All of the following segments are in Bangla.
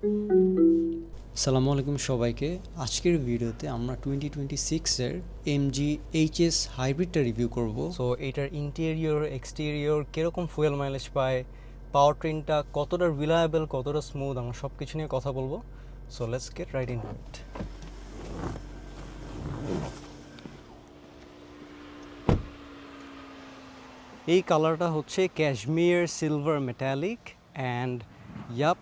আসসালামু আলাইকুম সবাইকে। আজকের ভিডিওতে আমরা 2026-এর এমজি এইচএস হাইব্রিডটা রিভিউ করব। সো এটার ইন্টেরিয়র এক্সটেরিয়র কীরকম ফুয়েল মাইলেজ পায়, পাওয়ার ট্রেনটা কতটা রিলায়েবল, কতটা স্মুথ, আমরা সব কিছু নিয়ে কথা বলবো। So let's get right in it. এই কালারটা হচ্ছে ক্যাশমিয়ার সিলভার মেটালিক অ্যান্ড ইয়াপ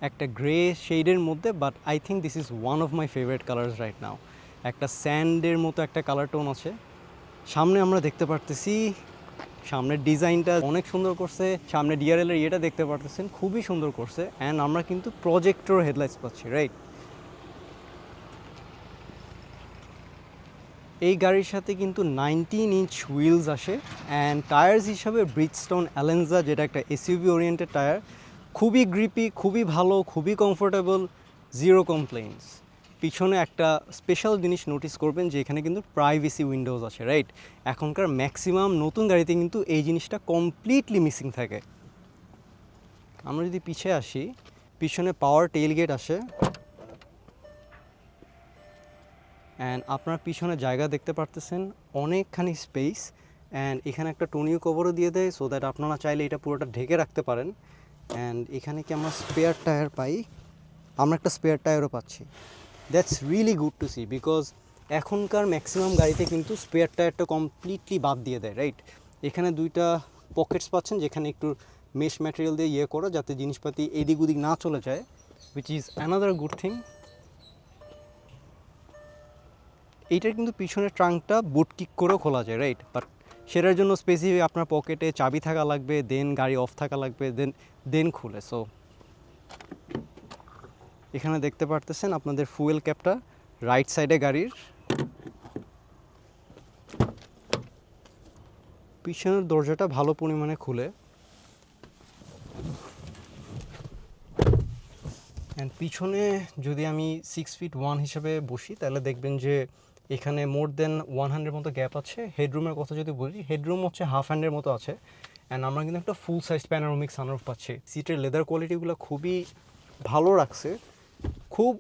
একটা গ্রে শেডের মধ্যে, but I think this is one of my favourite colours right now. একটা স্যান্ডের মতো একটা কালার টোন আছে। সামনে আমরা দেখতে পারতেছি সামনের ডিজাইনটা অনেক সুন্দর করছে। সামনে ডিআরএলের ইয়েটা দেখতে পারতেছেন, খুবই সুন্দর করছে। অ্যান্ড আমরা কিন্তু প্রজেক্টর হেডলাইটস পাচ্ছি, রাইট? এই গাড়ির সাথে কিন্তু 19 ইঞ্চ হুইলস আসে অ্যান্ড টায়ার্স হিসাবে ব্রিজস্টোন অ্যালেনজা, যেটা একটা এসইউভি ওরিয়েন্টেড টায়ার, খুবই গ্রিপি, খুবই ভালো, খুবই কমফোর্টেবল, জিরো কমপ্লেইনস। পিছনে একটা স্পেশাল জিনিস নোটিস করবেন যে এখানে কিন্তু প্রাইভেসি উইন্ডোজ আছে, রাইট? এখনকার ম্যাক্সিমাম নতুন গাড়িতে কিন্তু এই জিনিসটা কমপ্লিটলি মিসিং থাকে। আমরা যদি পিছিয়ে আসি, পিছনে পাওয়ার টেইলগেট আসে অ্যান্ড আপনার পিছনে জায়গা দেখতে পারতেছেন, অনেকখানি স্পেস। অ্যান্ড এখানে একটা টনিও কভারও দিয়ে দেয়, সো দ্যাট আপনারা চাইলে এটা পুরোটা ঢেকে রাখতে পারেন। অ্যান্ড এখানে কি আমরা স্পেয়ার টায়ার পাই? আমরা একটা স্পেয়ার টায়ারও পাচ্ছি। That's really good to see, because এখনকার ম্যাক্সিমাম গাড়িতে কিন্তু স্পেয়ার টায়ারটা কমপ্লিটলি বাদ দিয়ে দেয়, রাইট? এখানে দুইটা পকেটস পাচ্ছেন যেখানে একটু মেশ ম্যাটেরিয়াল দিয়ে ইয়ে করো যাতে জিনিসপাতি এদিক ওদিক না চলে যায়, which is another good thing. এইটার কিন্তু পিছনের ট্রাঙ্কটা বুট কিক করেও খোলা যায়, রাইট? বাট সেটার জন্য স্পেসিফিক আপনার পকেটে চাবি থাকা লাগবে, দেন গাড়ি অফ থাকা লাগবে, দেন খুলে। সো এখানে দেখতে পারতেছেন আপনাদের ফুয়েল ক্যাপটা রাইট সাইডে গাড়ির। পিছনের দরজাটা ভালো পরিমাণে খুলে অ্যান্ড পিছনে যদি আমি 6'1" হিসেবে বসি তাহলে দেখবেন যে এখানে মোর দেন 100 মতো গ্যাপ আছে। হেডরুমের কথা যদি বলি, হেডরুম হচ্ছে হাফ হ্যান্ডের মতো আছে। অ্যান্ড আমরা কিন্তু একটা ফুল সাইজ প্যানোরামিক সানরুফ পাচ্ছি। সিটের লেদার কোয়ালিটিগুলো খুবই ভালো রাখছে, খুব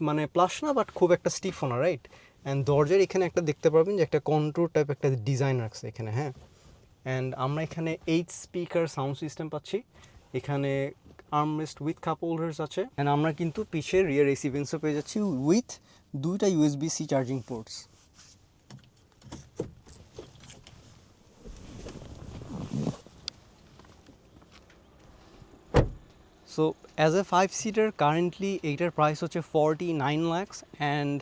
মানে প্লাস না, বাট খুব একটা স্টিফও না, রাইট? অ্যান্ড দরজার এখানে একটা দেখতে পারবেন যে একটা কন্ট্রোল টাইপ একটা ডিজাইন রাখছে এখানে, হ্যাঁ। অ্যান্ড আমরা এখানে 8 স্পিকার সাউন্ড সিস্টেম পাচ্ছি। এখানে আর্মরেস্ট উইথ কাপ হোল্ডার্স আছে। অ্যান্ড আমরা কিন্তু পিছের রিয়ার এসি ভেন্টসও পেয়ে যাচ্ছি উইথ দুইটা USB-C charging ports. So as a 5-সিটার কারেন্টলি এইটার প্রাইস হচ্ছে 49 lakhs and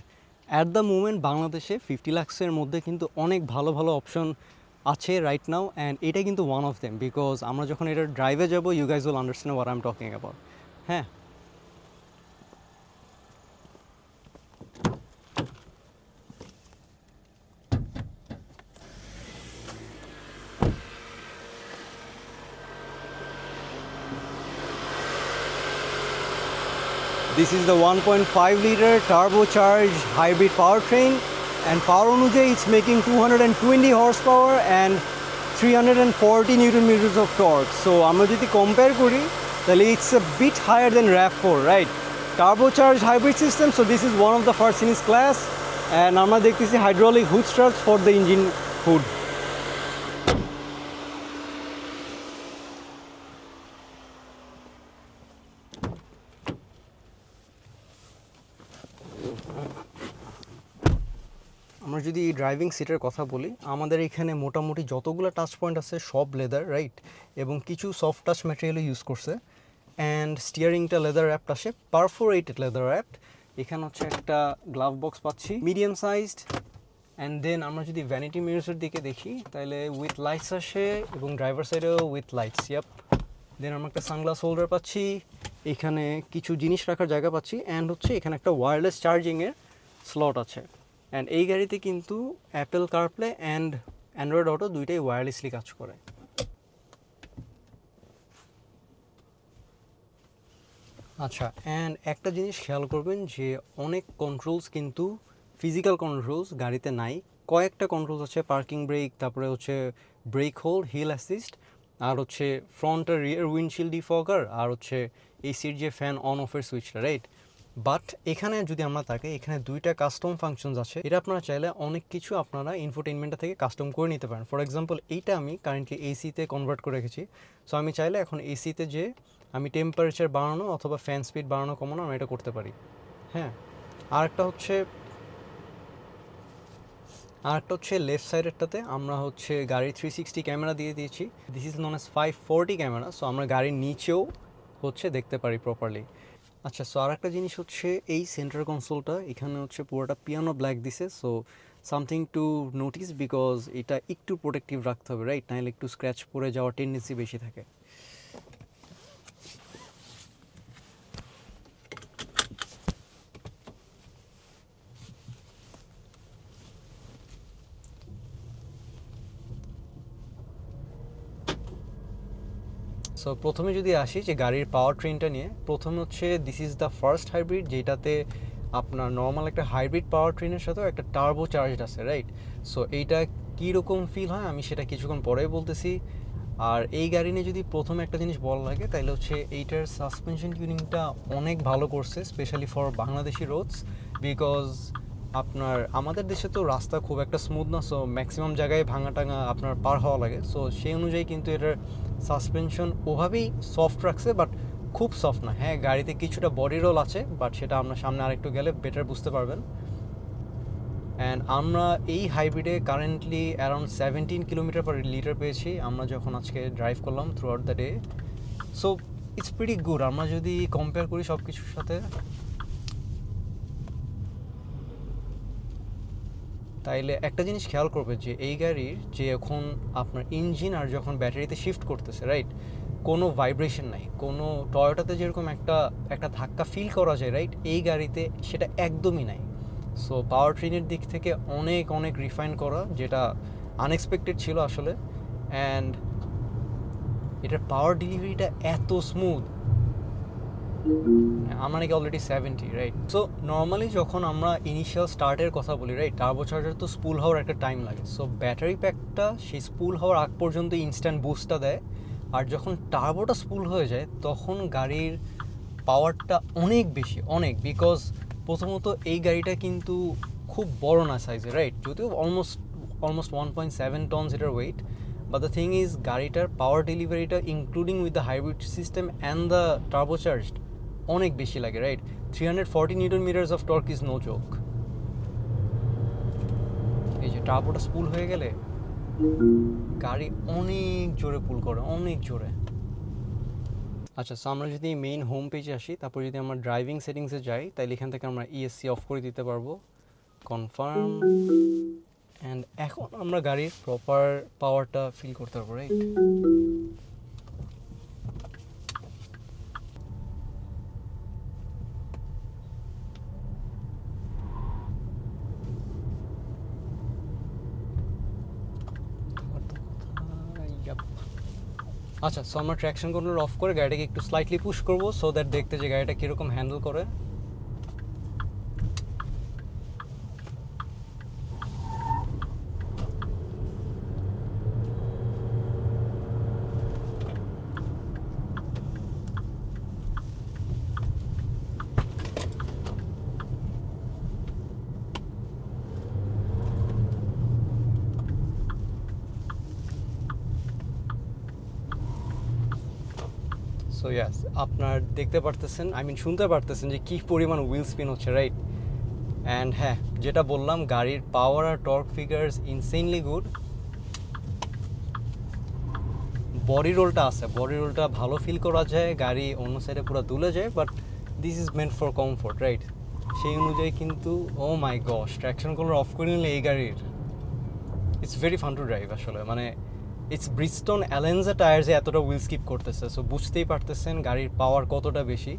at the moment বাংলাদেশে 50 lakhs-এর মধ্যে কিন্তু অনেক ভালো ভালো অপশন আছে রাইট নাও। অ্যান্ড এটা কিন্তু ওয়ান অফ দেম, বিকজ আমরা যখন এটা ড্রাইভে যাবো, you guys will understand what I am talking about, হ্যাঁ। This is the 1.5-liter turbocharged hybrid powertrain, and power অনুযায়ী it's making 220 horsepower and 340 newton meters of torque. So আমরা যদি compare করি তাহলে it's a bit higher than RAV4, right? Turbocharged hybrid system, so this is one of the first in its class, and আমরা দেখতেছি hydraulic hood struts for the engine hood. আমরা যদি ড্রাইভিং সিটের কথা বলি, আমাদের এখানে মোটামুটি যতগুলো টাচ পয়েন্ট আছে সব লেদার, রাইট? এবং কিছু সফট টাচ ম্যাটেরিয়ালও ইউজ করছে। অ্যান্ড স্টিয়ারিংটা লেদার র্যাপড আসে, পারফোরেটেড লেদার র্যাপড। এখানে হচ্ছে একটা গ্লাভ বক্স পাচ্ছি, মিডিয়াম সাইজড। অ্যান্ড দেন আমরা যদি ভ্যানিটি মিরর্সের দিকে দেখি তাহলে উইথ লাইটস আসে এবং ড্রাইভার সাইডেও উইথ লাইটস, ইয়াপ। দেন আমরা একটা সানগ্লাস হোল্ডার পাচ্ছি, এখানে কিছু জিনিস রাখার জায়গা পাচ্ছি। অ্যান্ড হচ্ছে এখানে একটা ওয়্যারলেস চার্জিংয়ের স্লট আছে। অ্যান্ড এই গাড়িতে কিন্তু Apple CarPlay and Android auto দুইটাই ওয়্যারলেসলি কাজ করে। আচ্ছা, অ্যান্ড একটা জিনিস খেয়াল করবেন যে অনেক কন্ট্রোলস কিন্তু ফিজিক্যাল কন্ট্রোলস গাড়িতে নাই। কয়েকটা কন্ট্রোলস আছে, পার্কিং ব্রেক, তারপরে হচ্ছে ব্রেক হোল্ড, হিল অ্যাসিস্ট, আর হচ্ছে ফ্রন্ট আর রিয়ার উইন্ডশিল্ড ডিফগার, আর হচ্ছে এসির যে ফ্যান অন অফের সুইচটা, রাইট? বাট এখানে যদি আমরা তাকাই, এখানে দুইটা কাস্টম ফাংশনস আছে। এটা আপনারা চাইলে অনেক কিছু আপনারা ইনফোটেইনমেন্টটা থেকে কাস্টম করে নিতে পারেন। ফর এক্সাম্পল এইটা আমি কারেন্টলি এসিতে কনভার্ট করে রেখেছি। সো আমি চাইলে এখন এসিতে যে আমি টেম্পারেচার বাড়ানো অথবা ফ্যান স্পিড বাড়ানো কমানো আমি এটা করতে পারি। হ্যাঁ, আরেকটা হচ্ছে লেফট সাইডেরটাতে আমরা হচ্ছে গাড়ির 360 ক্যামেরা দিয়ে দিয়েছি। This is known as 540 camera. So আমরা গাড়ির নিচেও হচ্ছে দেখতে পারি প্রপারলি। আচ্ছা, সো আর একটা জিনিস হচ্ছে এই সেন্টার কনসোলটা, এখানে হচ্ছে পুরোটা পিয়ানো ব্ল্যাক দিছে। So something to notice, because এটা একটু প্রোটেক্টিভ রাখতে হবে, রাইট? নাহলে একটু স্ক্র্যাচ পড়ে যাওয়ার টেন্ডেন্সি বেশি থাকে। সো প্রথমে যদি আসি যে গাড়ির পাওয়ার ট্রেনটা নিয়ে, প্রথমে হচ্ছে this is the first hybrid, যেটাতে আপনার নর্মাল একটা হাইব্রিড পাওয়ার ট্রেনের সাথেও একটা টার্বো চার্জড আছে, রাইট? সো এইটা কীরকম ফিল হয় আমি সেটা কিছুক্ষণ পরেই বলতেছি। আর এই গাড়ি নিয়ে যদি প্রথমে একটা জিনিস বলা লাগে তাহলে হচ্ছে এইটার সাসপেনশন টিউনিংটা অনেক ভালো করছে, specially for Bangladeshi roads. Because আপনার আমাদের দেশে তো রাস্তা খুব একটা স্মুথ না, সো ম্যাক্সিমাম জায়গায় ভাঙা টাঙা আপনার পার হওয়া লাগে। সো সেই অনুযায়ী কিন্তু এটার সাসপেনশন ওভাবেই সফট রাখছে, বাট খুব সফট না। হ্যাঁ, গাড়িতে কিছুটা বডি রোল আছে, বাট সেটা আমরা সামনে আরেকটু গেলে বেটার বুঝতে পারবেন। অ্যান্ড আমরা এই হাইব্রিডে currently around 17 kilometre per litre পেয়েছি আমরা যখন আজকে ড্রাইভ করলাম throughout the day. So it's pretty good. আমরা যদি কম্পেয়ার করি সব কিছুর সাথে, তাইলে একটা জিনিস খেয়াল করবে যে এই গাড়ির যে এখন আপনার ইঞ্জিন আর যখন ব্যাটারিতে শিফট করতেছে, রাইট, কোনো ভাইব্রেশন নাই। কোনো টয়োটাতে যেরকম একটা ধাক্কা ফিল করা যায়, রাইট, এই গাড়িতে সেটা একদমই নাই। সো পাওয়ার ট্রেনের দিক থেকে অনেক অনেক রিফাইন করা, যেটা আনএক্সপেক্টেড ছিল আসলে। অ্যান্ড এটার পাওয়ার ডেলিভারিটা এত স্মুথ। আমার নাকি অলরেডি 70, রাইট? সো নর্মালি যখন আমরা ইনিশিয়াল স্টার্টের কথা বলি, রাইট, টার্বো চার্জার তো স্পুল হওয়ার একটা টাইম লাগে। সো ব্যাটারি প্যাকটা সেই স্পুল হওয়ার আগ পর্যন্ত ইনস্ট্যান্ট বুস্টটা দেয়। আর যখন টার্বোটা স্পুল হয়ে যায় তখন গাড়ির পাওয়ারটা অনেক বেশি, অনেক। বিকজ প্রথমত এই গাড়িটা কিন্তু খুব বড় না সাইজে, রাইট, যদিও অলমোস্ট 1.7 টনস এটার weight. But the thing is গাড়িটার পাওয়ার ডেলিভারিটা including with the hybrid system and the turbo charged অনেক বেশি লাগে, right? 340 newton metres of torque is no joke. এই যে টার্বোটা স্পুল হয়ে গেলে গাড়ি অনেক জোরে পুল করে, অনেক জোরে। আচ্ছা, সো আমরা যদি মেইন হোম পেজে আসি, তারপর যদি আমরা ড্রাইভিং সেটিংসে যাই, তাহলে এখান থেকে আমরা ইএসসি অফ করে দিতে পারবো, কনফার্ম। অ্যান্ড এখন আমরা গাড়ির প্রপার পাওয়ারটা ফিল করতে পারবো, রাইট? আচ্ছা, সো আমরা ট্র্যাকশন কন্ট্রোল অফ করে গাড়িটাকে একটু স্লাইটলি পুশ করবো, সো দ্যাট দেখতে যে গাড়িটা কীরকম হ্যান্ডেল করে। সো ইয়াস, আপনার দেখতে পারতেছেন, শুনতে পারতেছেন যে কী পরিমাণ হুইল স্পিন হচ্ছে, রাইট? অ্যান্ড হ্যাঁ, যেটা বললাম, গাড়ির পাওয়ার আর torque figures insanely good. Body রোলটা আছে, বডি রোলটা ভালো ফিল করা যায়, গাড়ি অন্য সাইডে পুরো দুলে যায়, but this is meant for comfort, right? সেই অনুযায়ী কিন্তু ও মাই গশ, ট্র্যাকশন কন্ট্রোল অফ করে নিলে এই গাড়ির it's very fun to drive আসলে। মানে ইটস ব্রিজস্টোন অ্যালেন্সা টায়ার্সে এতটা হুইল স্কিপ করতেছে, সো বুঝতেই পারতেছেন গাড়ির পাওয়ার কতটা বেশি।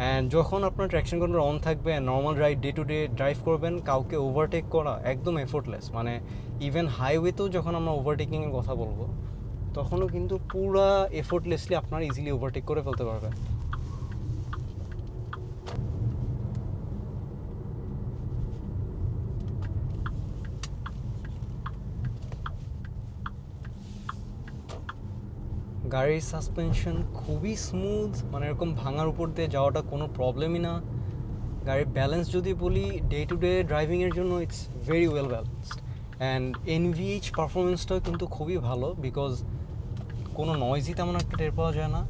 অ্যান্ড যখন আপনার ট্র্যাকশন কন্ট্রোল অন থাকবে, normal day to day drive করবেন, কাউকে ওভারটেক করা একদম এফোর্টলেস। মানে ইভেন হাইওয়েতেও যখন আমরা ওভারটেকিংয়ের কথা বলবো, তখনও কিন্তু পুরা এফোর্টলেসলি আপনারা ইজিলি ওভারটেক করে ফেলতে পারবেন। গাড়ির সাসপেনশন খুবই স্মুথ, মানে এরকম ভাঙার উপর দিয়ে যাওয়াটা কোনো প্রবলেমই না। গাড়ির ব্যালেন্স যদি বলি, ডে টু ডে ড্রাইভিংয়ের জন্য it's very well balanced. And NVH পারফরমেন্সটাও কিন্তু খুবই ভালো, বিকজ কোনো নয়েজই তেমন একটা টের পাওয়া যায় না।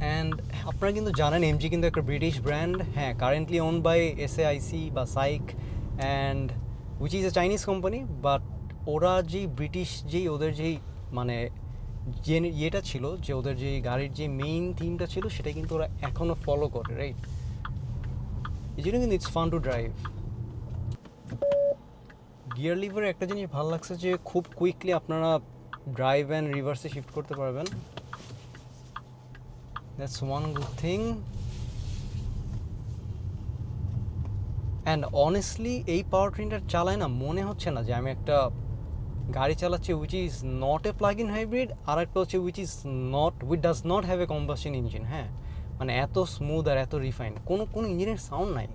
অ্যান্ড আপনারা কিন্তু জানেন এমজি কিন্তু একটা ব্রিটিশ ব্র্যান্ড, হ্যাঁ, কারেন্টলি ওন বাই এসএআইসি বা psych, and which is a Chinese company. But ওরা যেই ব্রিটিশ যেই ওদের যেই মানে যে ইয়েটা ছিল, যে ওদের যে গাড়ির যে মেইন থিমটা ছিল, সেটা কিন্তু ওরা এখনও ফলো করে, রাইট? এই জন্য কিন্তু it's fun to drive. Gear লিভারে একটা জিনিস ভালো লাগছে যে খুব কুইকলি আপনারা ড্রাইভ অ্যান্ড রিভার্সে শিফট করতে পারবেন। That's one good thing. And honestly এই পাওয়ার ট্রেনটা চালায় না মনে হচ্ছে না যে আমি একটা গাড়ি চালাচ্ছি which is not a plug in hybrid, আর একটা হচ্ছে which does not have a combustion engine. হ্যাঁ, মানে এত স্মুথ আর এত রিফাইন্ড, কোনো ইঞ্জিনের সাউন্ড নাই।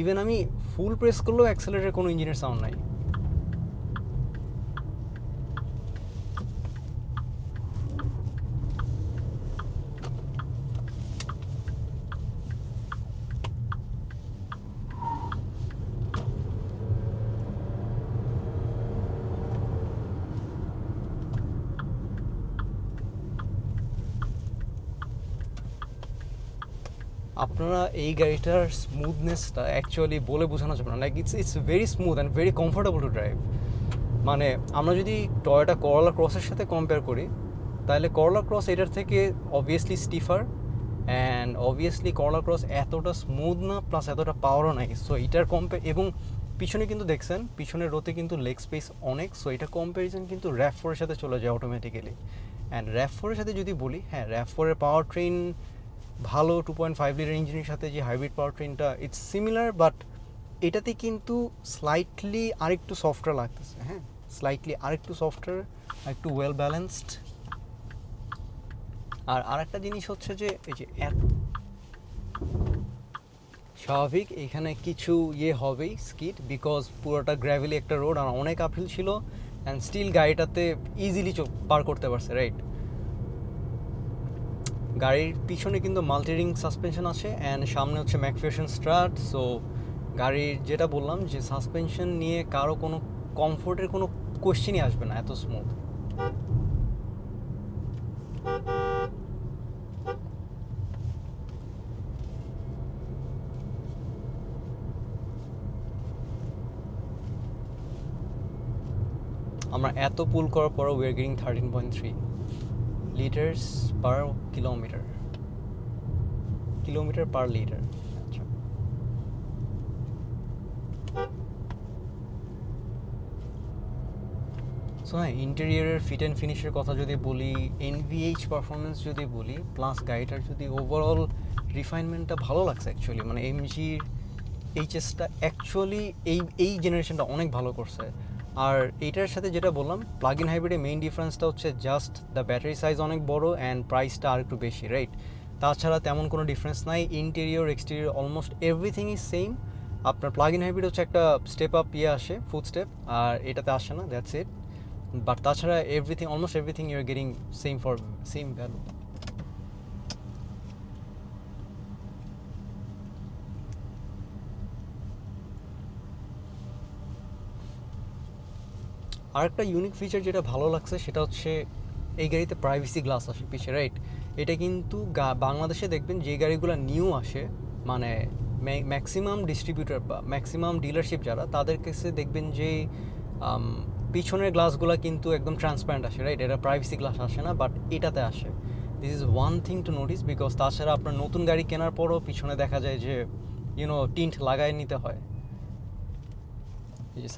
ইভেন আমি ফুল প্রেস করলেও অ্যাক্সেলারেটের কোনো ইঞ্জিনের সাউন্ড নাই। আপনারা এই গাড়িটার স্মুথনেসটা অ্যাকচুয়ালি বলে বোঝানো যাবে না, like it's very smooth and very comfortable to drive. মানে আমরা যদি টয়োটা করোলা ক্রসের সাথে কম্পেয়ার করি, তাহলে করোলা ক্রস এটার থেকে obviously stiffer, and obviously Corolla Cross এতটা স্মুথ না, প্লাস এতটা পাওয়ারও নাই। সো এটার এবং পিছনে কিন্তু দেখছেন পিছনের রোতে কিন্তু লেগ স্পেস অনেক। সো এটা কম্প্যারিজন কিন্তু RAV4 সাথে চলে যায় অটোমেটিক্যালি। অ্যান্ড RAV4 সাথে যদি বলি, হ্যাঁ, RAV4 পাওয়ার ট্রেন ভালো, 2.5 লিটার ইঞ্জিনের সাথে যে হাইব্রিড পাওয়ার ট্রেনটা ইটস সিমিলার, বাট এটাতে কিন্তু স্লাইটলি আরেকটু সফটওয়্যার লাগতেছে। হ্যাঁ, স্লাইটলি আরেকটু সফটওয়্যার, একটু ওয়েল ব্যালেন্সড। আর আরেকটা জিনিস হচ্ছে যে এই যে স্বাভাবিক এখানে কিছু হবেই স্কিড, বিকজ পুরোটা গ্র্যাভেলি একটা রোড আর অনেক আপহিল ছিল, অ্যান্ড স্টিল গাড়িটাতে ইজিলি পার করতে পারছে, রাইট? গাড়ির পিছনে কিন্তু মাল্টিরিং সাসপেনশন আছে, অ্যান্ড সামনে হচ্ছে ম্যাকফারসন স্ট্রাট। সো গাড়ির যেটা বললাম যে সাসপেনশন নিয়ে কারো কোনো কমফোর্টের কোনো কোয়েশ্চেনই আসবে না, এত স্মুথ। আমরা এত পুল করার পরও we are getting 13.3 litres per kilometre per litre. আচ্ছা, সো হ্যাঁ, ইন্টেরিয়রের ফিট অ্যান্ড ফিনিশের কথা যদি বলি, এনভিএইচ পারফরমেন্স যদি বলি, প্লাস গাড়িটার যদি ওভারঅল রিফাইনমেন্টটা ভালো লাগছে অ্যাকচুয়ালি। মানে এমজির এইচএসটা অ্যাকচুয়ালি এই জেনারেশনটা অনেক ভালো করছে। আর এইটার সাথে যেটা বললাম, প্লাগ ইন হাইব্রিডের মেইন ডিফারেন্সটা হচ্ছে জাস্ট দ্য ব্যাটারি সাইজ অনেক বড় অ্যান্ড প্রাইসটা আর একটু বেশি, রাইট? তাছাড়া তেমন কোনো ডিফারেন্স নাই। Interior exterior almost everything is same. আপনার প্লাগ ইন হাইব্রিড হচ্ছে একটা স্টেপ আপ আসে, ফুড স্টেপ, আর এটাতে আসে না, দ্যাটস ইট। বাট তাছাড়া almost everything you are getting same value. আরেকটা ইউনিক ফিচার যেটা ভালো লাগছে সেটা হচ্ছে এই গাড়িতে প্রাইভেসি গ্লাস আসে পিছে, রাইট? এটা কিন্তু বাংলাদেশে দেখবেন যে গাড়িগুলো নিউ আসে, মানে ম্যাক্সিমাম ডিস্ট্রিবিউটর বা ম্যাক্সিমাম ডিলারশিপ যারা, তাদের কাছে দেখবেন যে পিছনের গ্লাসগুলো কিন্তু একদম ট্রান্সপারেন্ট আসে, রাইট? এটা প্রাইভেসি গ্লাস আসে না, বাট এটাতে আসে। This is one thing to notice, because তাছাড়া আপনার নতুন গাড়ি কেনার পরও পিছনে দেখা যায় যে টিন্ট লাগাই নিতে হয়। এই যে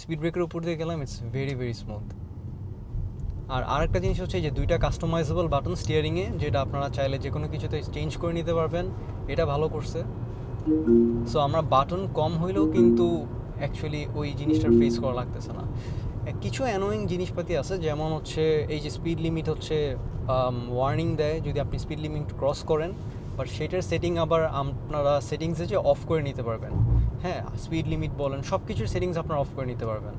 স্পিড ব্রেকের উপর দিয়ে গেলাম, ইটস ভেরি ভেরি স্মুথ। আর আরেকটা জিনিস হচ্ছে যে দুইটা কাস্টমাইজেবল বাটন স্টিয়ারিংয়ে, যেটা আপনারা চাইলে যে কোনো কিছুতে চেঞ্জ করে নিতে পারবেন, এটা ভালো করছে। সো আমরা বাটন কম হইলেও কিন্তু অ্যাকচুয়ালি ওই জিনিসটার ফেস করা লাগতেছে না। কিছু অ্যানোয়িং জিনিসপাতি আছে, যেমন হচ্ছে এই যে স্পিড লিমিট হচ্ছে ওয়ার্নিং দেয় যদি আপনি স্পিড লিমিট ক্রস করেন, বাট সেটার সেটিং আবার আপনারা সেটিংসে যে অফ করে নিতে পারবেন। হ্যাঁ, স্পিড লিমিট বলেন, সব কিছুর সেটিংস আপনারা অফ করে নিতে পারবেন।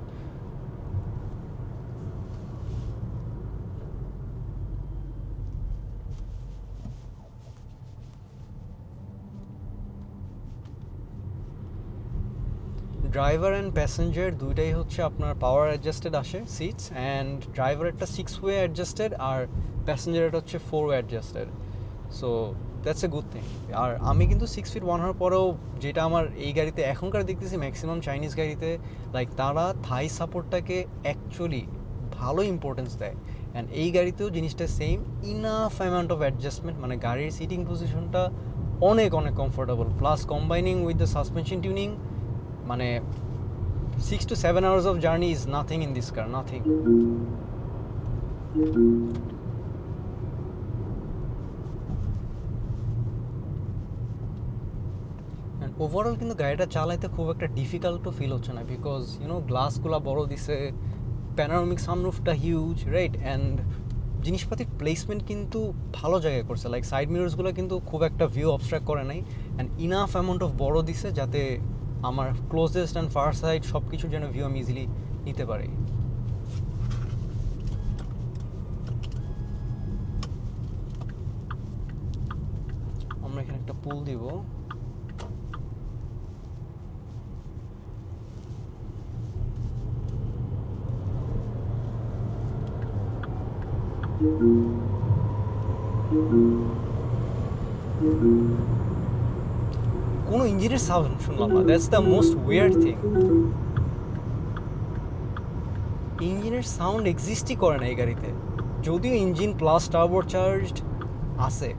ড্রাইভার অ্যান্ড প্যাসেঞ্জার দুইটাই হচ্ছে আপনার পাওয়ার অ্যাডজাস্টেড আসে সিটস, অ্যান্ড ড্রাইভারেরটা 6 ওয়ে অ্যাডজাস্টেড আর প্যাসেঞ্জারেরটা হচ্ছে 4 way adjusted. So that's a good thing. আর আমি কিন্তু 6'1" হওয়ার পরেও যেটা আমার এই গাড়িতে এখনকার দেখতেছি ম্যাক্সিমাম চাইনিজ গাড়িতে, লাইক তারা থাই সাপোর্টটাকে অ্যাকচুয়ালি ভালো ইম্পর্টেন্স দেয়। অ্যান্ড এই গাড়িতেও জিনিসটা same, enough amount of adjustment, মানে গাড়ির সিটিং পজিশনটা অনেক অনেক comfortable, plus combining with the suspension tuning, মানে 6 to 7 hours of journey is nothing in this car, nothing. And overall কিন্তু গাড়িটা চালাইতে খুব একটা ডিফিকাল্টও ফিল হচ্ছে না, বিকজ গ্লাসগুলো বড় দিছে, প্যানোরামিক সানরুফটা হিউজ, রাইট? অ্যান্ড জিনিসপাতির প্লেসমেন্ট কিন্তু ভালো জায়গায় করছে, লাইক সাইড মিরর্সগুলো কিন্তু খুব একটা ভিউ অবস্ট্রাক্ট করে নাই, অ্যান্ড ইনাফ অ্যামাউন্ট অফ বড় দিছে যাতে আমার ক্লোজেস্ট অ্যান্ড ফার সাইড সব কিছুর যেন ভিউ আমি ইজিলি নিতে পারি। আমরা এখানে একটা পুল দিব। কোনো ইঞ্জিনের সাউন্ড শুনলাম না, that's the most weird thing. ইঞ্জিনের সাউন্ড এক্সিস্টই করে না এই গাড়িতে, যদিও ইঞ্জিন প্লাস টার্বো চার্জড আছে।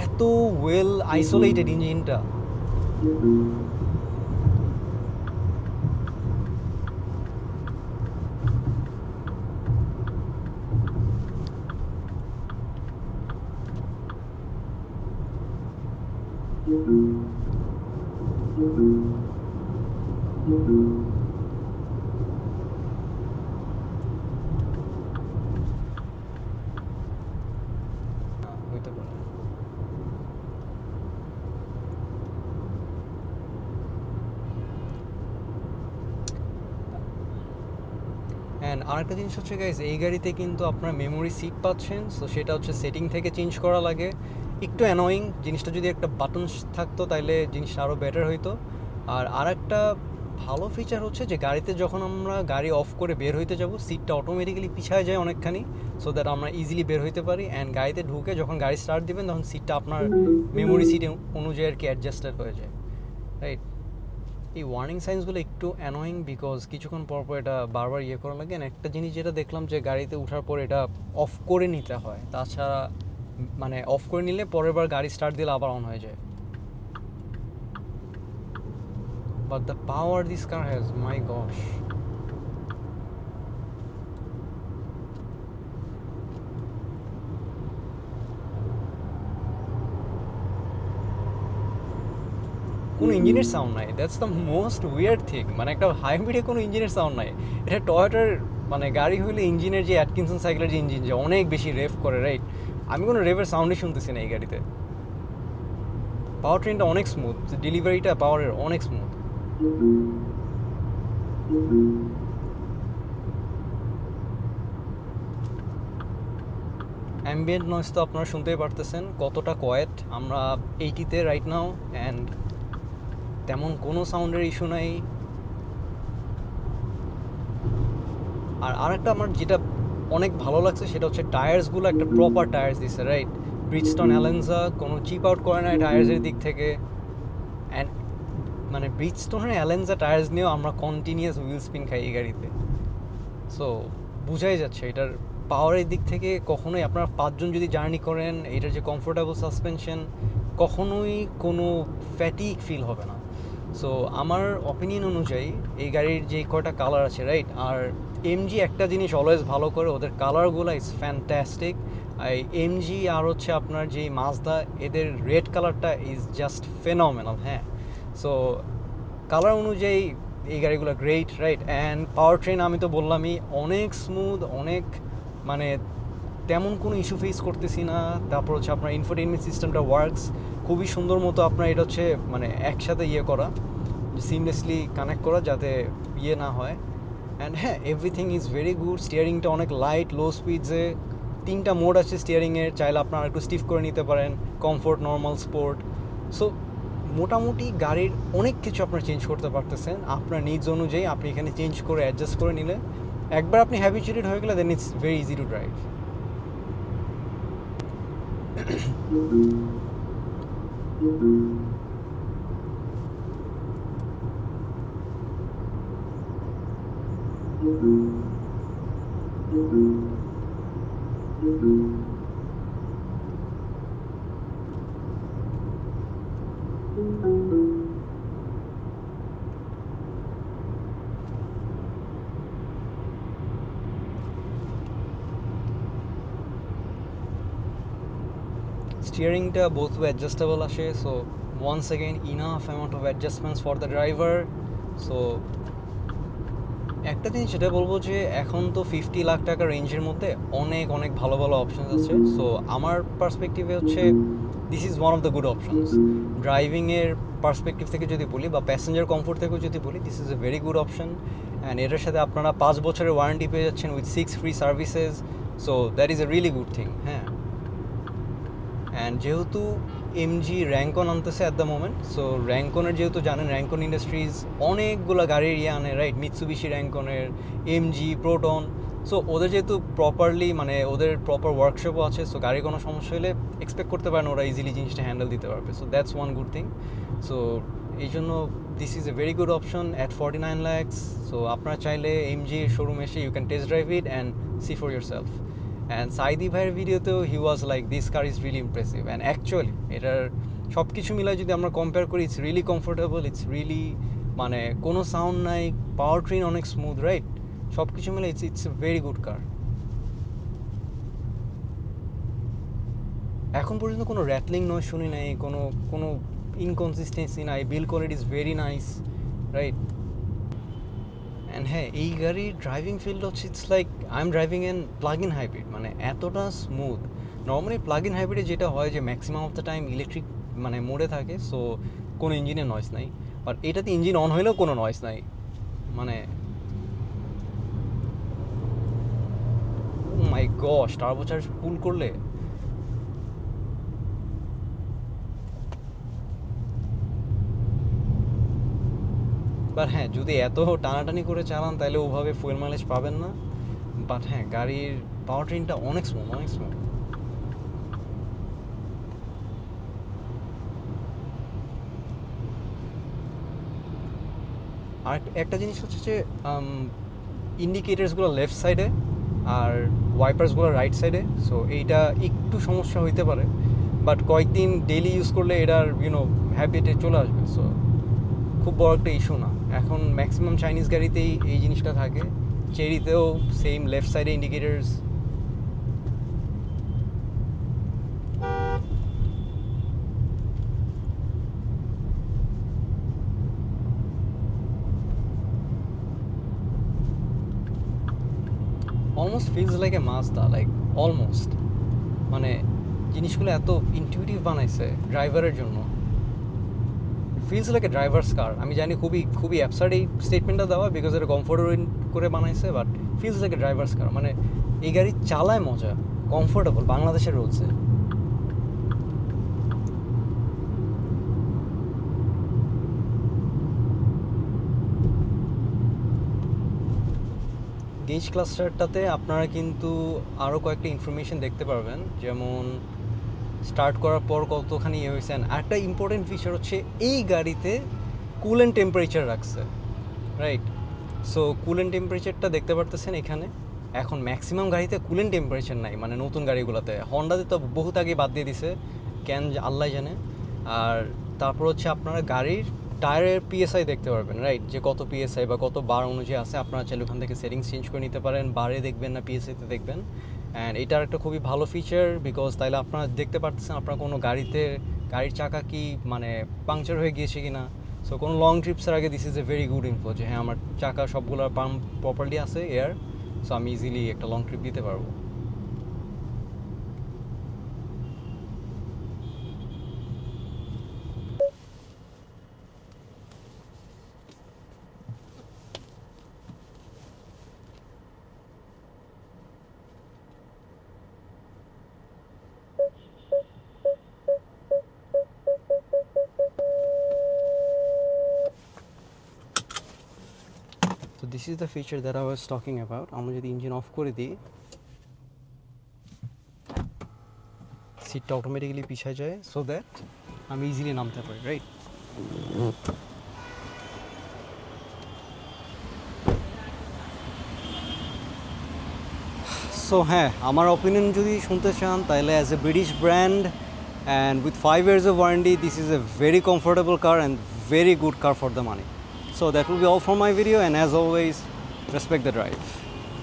এত ওয়েল আইসোলেটেড ইঞ্জিনটা। হইতে পারে। অ্যান্ড আরেকটা জিনিস হচ্ছে গাইজ, এই গাড়িতে কিন্তু আপনার মেমোরি সিট পাচ্ছেন, সো সেটা হচ্ছে সেটিং থেকে চেঞ্জ করা লাগে, একটু অ্যানোয়িং জিনিসটা। যদি একটা বাটন থাকতো তাহলে জিনিসটা আরও বেটার হইতো। আর আরেকটা ভালো ফিচার হচ্ছে যে গাড়িতে যখন আমরা গাড়ি অফ করে বের হইতে যাব, সিটটা অটোমেটিক্যালি পিছায় যায় অনেকখানি, সো দ্যাট আমরা ইজিলি বের হইতে পারি। অ্যান্ড গাড়িতে ঢুকে যখন গাড়ি স্টার্ট দিবেন তখন সিটটা আপনার মেমোরি সিট অনুযায়ী আর কি অ্যাডজাস্টেড হয়ে যায়, রাইট? এই ওয়ার্নিং সাইন্সগুলো একটু অ্যানোয়িং, বিকজ কিছুক্ষণ পর পর এটা বারবার ইয়ে করা লাগে। একটা জিনিস যেটা দেখলাম যে গাড়িতে ওঠার পর এটা অফ করে নিতে হয়, তাছাড়া মানে অফ করে নিলে পরের বার গাড়ি স্টার্ট দিলে আবার অন হয়ে যায়। But the power this car has, মাই গশ। কোনো ইঞ্জিনের সাউন্ড নাই, that's the most weird thing. মানে একটা হাইব্রিডে কোনো ইঞ্জিনের সাউন্ড নাই। এটা টয়োটার মানে গাড়ি হইলে ইঞ্জিনের যে অ্যাটকিনসন সাইকেলের যে ইঞ্জিন, যে অনেক বেশি রেভ করে, রাইট? আমি কোনো রেভের সাউন্ডই শুনতেছি না এই গাড়িতে। পাওয়ার ট্রেনটা অনেক স্মুথ, ডেলিভারিটা পাওয়ারের অনেক স্মুথ। অ্যাম্বিয়েন্ট নয়েজ তো আপনারা শুনতেই পারতেছেন কতটা কোয়েট। আমরা 80-তে রাইট নাও, অ্যান্ড তেমন কোনো সাউন্ডের ইস্যু নাই। আর আরেকটা আমার যেটা অনেক ভালো লাগছে সেটা হচ্ছে টায়ার্সগুলো একটা প্রপার টায়ার্স দিচ্ছে, রাইট? ব্রিজস্টোন অ্যালেন্সা কোনো চিপ আউট করে না টায়ার্সের দিক থেকে। অ্যান্ড মানে ব্রিজস্টোনের অ্যালেন্সা টায়ার্স নিয়েও আমরা কন্টিনিউয়াস হুইল স্পিন খাই এই গাড়িতে। সো বোঝাই যাচ্ছে এটার পাওয়ারের দিক থেকে কখনোই আপনারা 5 জন যদি জার্নি করেন, এটার যে কমফোর্টেবল সাসপেনশন, কখনোই কোনো ফ্যাটিক ফিল হবে না। সো আমার অপিনিয়ন অনুযায়ী এই গাড়ির যে কয়টা কালার আছে, রাইট? আর এমজি একটা জিনিস অলওয়েজ ভালো করে, ওদের কালারগুলো ইজ ফ্যান্টাস্টিক। এই এমজি আর হচ্ছে আপনার যে মাজদা, এদের রেড কালারটা ইজ জাস্ট ফেনোমেনাল। হ্যাঁ, সো কালার অনুযায়ী এই গাড়িগুলো great, right? And power train আমি তো বললামই অনেক স্মুথ, অনেক মানে তেমন কোনো ইস্যু ফেস করতেছি না। তারপর হচ্ছে আপনার ইনফোটেইনমেন্ট সিস্টেমটা ওয়ার্কস খুবই সুন্দর মতো। আপনার এটা হচ্ছে মানে একসাথে ইয়ে করা, সিমলেসলি কানেক্ট করা যাতে ইয়ে না হয়। অ্যান্ড হ্যাঁ, এভরিথিং ইজ ভেরি গুড। স্টিয়ারিংটা অনেক লাইট, লো স্পিডসে। 3টা মোড আছে স্টিয়ারিংয়ের, চাইলে আপনারা একটু স্টিফ করে নিতে পারেন, কমফোর্ট, নর্মাল, স্পোর্ট। সো মোটামুটি গাড়ির অনেক কিছু আপনারা চেঞ্জ করতে পারতেছেন আপনার নিডস অনুযায়ী। আপনি এখানে চেঞ্জ করে অ্যাডজাস্ট করে নিলে একবার আপনি হ্যাবিচুয়েটেড হয়ে গেলে then it's very easy to drive. স্টিয়ারিংটা বোথ ওয়ে অ্যাডজাস্টেবল আসে, so once again enough amount of adjustments for the driver. So একটা জিনিস যেটা বলবো যে এখন তো 50 লাখ টাকা রেঞ্জের মধ্যে অনেক অনেক ভালো ভালো অপশানস আছে। সো আমার পার্সপেক্টিভে হচ্ছে this is one of the good options. ড্রাইভিংয়ের পার্সপেক্টিভ থেকে যদি বলি বা প্যাসেঞ্জার কমফোর্ট থেকেও যদি বলি, this is a very good option. And এটার সাথে আপনারা 5 বছরের ওয়ারেন্টি পেয়ে যাচ্ছেন with 6 free services. So that is a really good thing. হ্যাঁ, অ্যান্ড যেহেতু এমজি র্যাঙ্কন আনতেছে অ্যাট দ্য মোমেন্ট, সো র্যাঙ্কনের যেহেতু জানেন র্যাঙ্কন ইন্ডাস্ট্রিজ অনেকগুলো গাড়ির আনে, রাইট? মিৎসুবিশি র্যাঙ্কনের, এমজি, প্রোটন। সো ওদের যেহেতু প্রপারলি মানে ওদের প্রপার ওয়ার্কশপও আছে, সো গাড়ির কোনো সমস্যা হলে এক্সপেক্ট করতে পারেন ওরা ইজিলি জিনিসটা হ্যান্ডেল দিতে পারবে। So that's one good thing. So এই জন্য this is a very good option at 49 lakhs। সো আপনারা চাইলে এমজি শোরুম এসে you can test drive it and see for yourself. অ্যান্ড সাইদি ভাইয়ের ভিডিওতেও he was like this car is really impressive. And actually এটার সব কিছু মিলাই যদি আমরা কম্পেয়ার করি, it's really comfortable, it's really মানে কোনো সাউন্ড নাই, পাওয়ার ট্রেন অনেক স্মুথ, রাইট? সব কিছু মিলে ইটস এ ভেরি গুড কার। এখন পর্যন্ত কোনো র্যাটলিং নয় শুনি নাই, কোনো কোনো ইনকনসিস্টেন্সি নাই, বিল quality is very nice, right? And হ্যাঁ, এই গাড়ির ড্রাইভিং ফিল্ড হচ্ছে it's like I am driving N plug in hybrid, মানে এতটা স্মুথ। নর্মালি প্লাগ ইন হাইব্রিডে যেটা হয় যে maximum of the time electric মানে মোডে থাকে, সো কোনো ইঞ্জিনের নয়েজ নাই। বাট এটাতে ইঞ্জিন অন হইলেও কোনো নয়েজ নাই, মানে মাই গশ, টার্বো চার্জ পুল করলে বাট হ্যাঁ, যদি এত টানাটানি করে চালান তাহলে ওভাবে ফুয়েল মাইলেজ পাবেন না। বাট হ্যাঁ, গাড়ির পাওয়ার ট্রেনটা অনেক স্মুথ, অনেক স্মুথ। আর একটা জিনিস হচ্ছে যে ইন্ডিকেটার্সগুলো লেফট সাইডে আর ওয়াইপার্সগুলো রাইট সাইডে। সো এইটা একটু সমস্যা হইতে পারে, বাট কয়েকদিন ডেইলি ইউজ করলে এটার হ্যাবিটে চলে আসবে। সো খুব বড় একটা ইস্যু না। এখন ম্যাক্সিমাম চাইনিজ গাড়িতেই এই জিনিসটা থাকে, চেরিতেও সেম লেফট সাইডে ইন্ডিকেটার্স। অলমোস্ট ফিলস লাইক এ মাজদা, লাইক অলমোস্ট, মানে জিনিসগুলো এত ইনটিউটিভ বানাইছে ড্রাইভারের জন্য। ফিলস লাইক এ ড্রাইভার্স কার। আমি জানি খুবই খুবই অ্যাবসার্ড এই স্টেটমেন্টটা দেওয়া, বিকজ এটা কমফোর্ট করে বানাইছে, but feels like a driver's car. মানে এই গাড়ি চালায় মজা, কমফোর্টেবল বাংলাদেশের রোডসে। গেজ ক্লাস্টারটাতে আপনারা কিন্তু আরও কয়েকটা ইনফরমেশন দেখতে পারবেন, যেমন স্টার্ট করার পর কতখানি ইয়ে হয়েছে। একটা ইম্পর্টেন্ট ফিচার হচ্ছে এই গাড়িতে কুলেন্ট টেম্পারেচার রাখছে, রাইট? সো কুলেন্ট টেম্পারেচারটা দেখতে পারতেছেন এখানে। এখন ম্যাক্সিমাম গাড়িতে কুলেন্ট টেম্পারেচার নাই, মানে নতুন গাড়িগুলোতে। হন্ডাতে তো বহুত আগে বাদ দিয়ে দিছে, কেন আল্লাহ জানে। আর তারপর হচ্ছে আপনারা গাড়ির টায়ারের পিএসআই দেখতে পারবেন, রাইট? যে কত পিএসআই বা কত বার অনুযায়ী আছে, আপনারা চাইলে ওখান থেকে সেটিংস চেঞ্জ করে নিতে পারেন, বারে দেখবেন না পিএসআইতে দেখবেন। অ্যান্ড এটার একটা খুবই ভালো ফিচার, বিকজ তাইলে আপনারা দেখতে পারতেছেন আপনার কোনো গাড়ির চাকা কি মানে পাংচার হয়ে গিয়েছে কি না। সো কোনো লং ট্রিপসের আগে this is a very good info যে হ্যাঁ, আমার চাকা সবগুলো পাম্প প্রপারলি আছে, এয়ার। সো আমি ইজিলি একটা লং ট্রিপ দিতে পারবো। So this is the feature that I was talking about. আমরা যদি ইঞ্জিন অফ করে দিই, সিটটা অটোমেটিক্যালি পিছিয়ে যায় সো দ্যাট আমি ইজিলি নামতে পারি, রাইট? সো হ্যাঁ, আমার অপিনিয়ন যদি শুনতে চান তাহলে as a British brand and with 5 years of warranty, this is a very comfortable car and very good car for the money. So that will be all from my video, and as always, respect the drive.